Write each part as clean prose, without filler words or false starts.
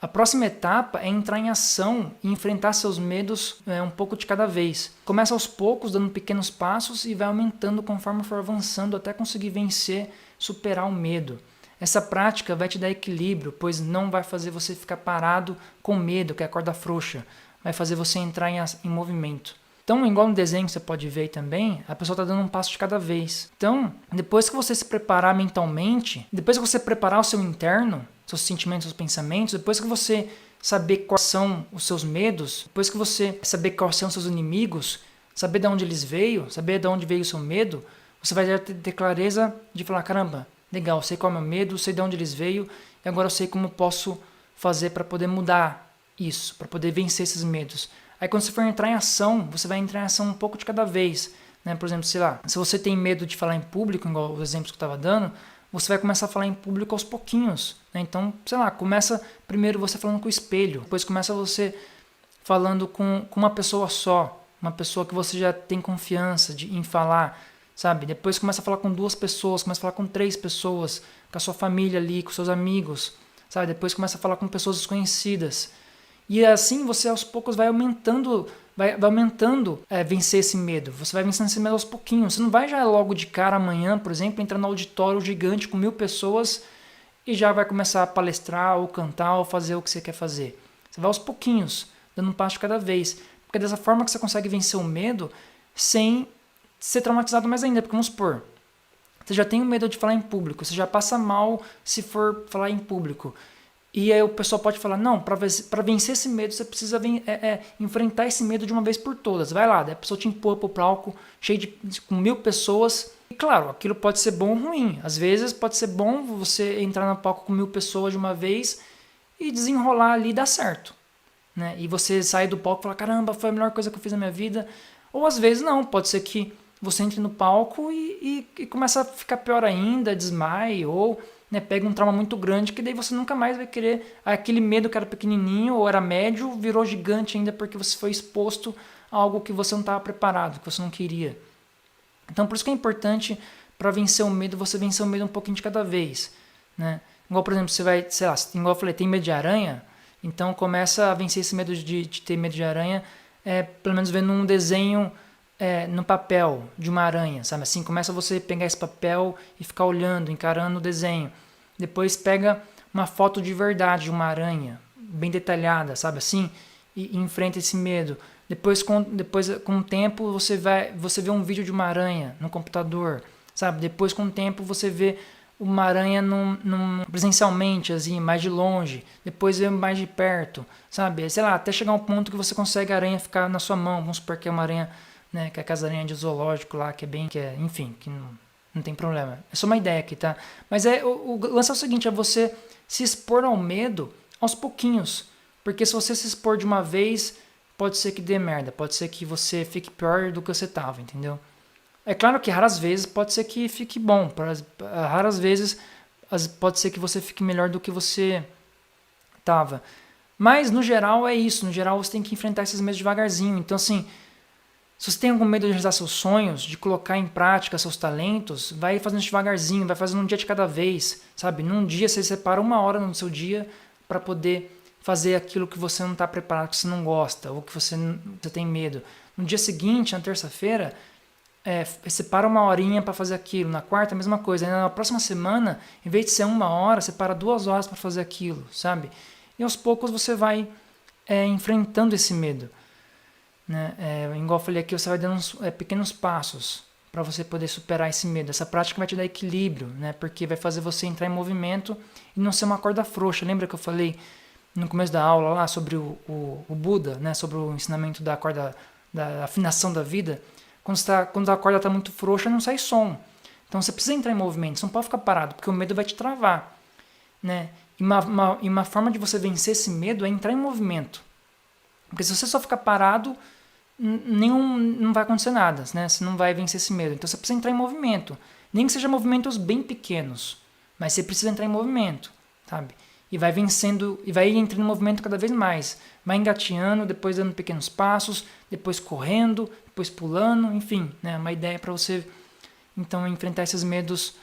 A próxima etapa é entrar em ação e enfrentar seus medos um pouco de cada vez. Começa aos poucos, dando pequenos passos e vai aumentando conforme for avançando até conseguir vencer, superar o medo. Essa prática vai te dar equilíbrio, pois não vai fazer você ficar parado com medo, que é a corda frouxa. Vai fazer você entrar em movimento. Então, igual no desenho que você pode ver aí também, a pessoa está dando um passo de cada vez. Então, depois que você se preparar mentalmente, depois que você preparar o seu interno, seus sentimentos, seus pensamentos, depois que você saber quais são os seus medos, depois que você saber quais são os seus inimigos, saber de onde eles veio, saber de onde veio o seu medo, você vai ter clareza de falar, caramba, legal, sei qual é o meu medo, sei de onde eles veio, e agora eu sei como eu posso fazer para poder mudar isso, para poder vencer esses medos. Aí quando você for entrar em ação, você vai entrar em ação um pouco de cada vez. Né? Por exemplo, sei lá, se você tem medo de falar em público, igual os exemplos que eu estava dando, você vai começar a falar em público aos pouquinhos. Né? Então, sei lá, começa primeiro você falando com o espelho, depois começa você falando com uma pessoa só, uma pessoa que você já tem confiança em falar, sabe? Depois começa a falar com 2 pessoas, começa a falar com 3 pessoas, com a sua família ali, com seus amigos, sabe? Depois começa a falar com pessoas desconhecidas. E assim você aos poucos vai aumentando, vencer esse medo. Você vai vencendo esse medo aos pouquinhos. Você não vai já logo de cara amanhã, por exemplo, entrar no auditório gigante com 1000 pessoas e já vai começar a palestrar ou cantar ou fazer o que você quer fazer. Você vai aos pouquinhos, dando um passo de cada vez. Porque é dessa forma que você consegue vencer o medo sem ser traumatizado mais ainda. Porque vamos supor, você já tem o medo de falar em público, você já passa mal se for falar em público. E aí o pessoal pode falar, não, para vencer esse medo, você precisa enfrentar esse medo de uma vez por todas. Vai lá, daí a pessoa te empurra pro palco, cheio com 1000 pessoas. E claro, aquilo pode ser bom ou ruim. Às vezes pode ser bom você entrar no palco com 1000 pessoas de uma vez e desenrolar ali e dar certo. Né? E você sair do palco e falar, caramba, foi a melhor coisa que eu fiz na minha vida. Ou às vezes não, pode ser que você entre no palco e começa a ficar pior ainda, desmaie, ou pega um trauma muito grande, que daí você nunca mais vai querer, aquele medo que era pequenininho ou era médio, virou gigante ainda porque você foi exposto a algo que você não estava preparado, que você não queria. Então por isso que é importante, para vencer o medo, você vencer o medo um pouquinho de cada vez. Né? Igual, por exemplo, você vai, sei lá, igual eu falei, tem medo de aranha, então começa a vencer esse medo de ter medo de aranha, pelo menos vendo um desenho no papel de uma aranha, sabe? Assim, começa você a pegar esse papel e ficar olhando, encarando o desenho. Depois pega uma foto de verdade de uma aranha, bem detalhada, sabe assim? E enfrenta esse medo. Depois com o tempo, você vê um vídeo de uma aranha no computador, sabe? Depois, com o tempo, você vê uma aranha presencialmente, assim, mais de longe. Depois vê mais de perto, sabe? Sei lá, até chegar um ponto que você consegue a aranha ficar na sua mão. Vamos supor que é uma aranha, né, que é aquela aranha de zoológico lá, enfim, que não tem problema. É só uma ideia aqui, tá? Mas o lance é o seguinte, é você se expor ao medo aos pouquinhos. Porque se você se expor de uma vez, pode ser que dê merda. Pode ser que você fique pior do que você estava, entendeu? É claro que raras vezes pode ser que fique bom. Raras vezes pode ser que você fique melhor do que você estava. Mas no geral é isso. No geral você tem que enfrentar esses medos devagarzinho. Então assim, se você tem algum medo de realizar seus sonhos, de colocar em prática seus talentos, vai fazendo devagarzinho, vai fazendo um dia de cada vez, sabe? Num dia você separa 1 hora no seu dia para poder fazer aquilo que você não está preparado, que você não gosta, ou que você tem medo. No dia seguinte, na terça-feira, separa 1 horinha para fazer aquilo. Na quarta, a mesma coisa. Aí na próxima semana, em vez de ser 1 hora, separa 2 horas para fazer aquilo, sabe? E aos poucos você vai enfrentando esse medo. Né? Igual eu falei aqui, você vai dando pequenos passos para você poder superar esse medo. Essa prática vai te dar equilíbrio, né? Porque vai fazer você entrar em movimento e não ser uma corda frouxa. Lembra que eu falei no começo da aula lá sobre o Buda, né? Sobre o ensinamento da corda, da afinação da vida? Quando a corda está muito frouxa, não sai som. Então você precisa entrar em movimento, você não pode ficar parado, porque o medo vai te travar. Né? E uma forma de você vencer esse medo é entrar em movimento. Porque se você só ficar parado, não vai acontecer nada, né? Você não vai vencer esse medo. Então você precisa entrar em movimento. Nem que seja movimentos bem pequenos, mas você precisa entrar em movimento, sabe? E vai vencendo, e vai entrando em movimento cada vez mais. Vai engateando, depois dando pequenos passos, depois correndo, depois pulando, enfim, né? Uma ideia para você, então, enfrentar esses medos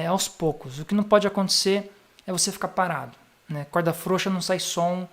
aos poucos. O que não pode acontecer é você ficar parado, né? Corda frouxa não sai som,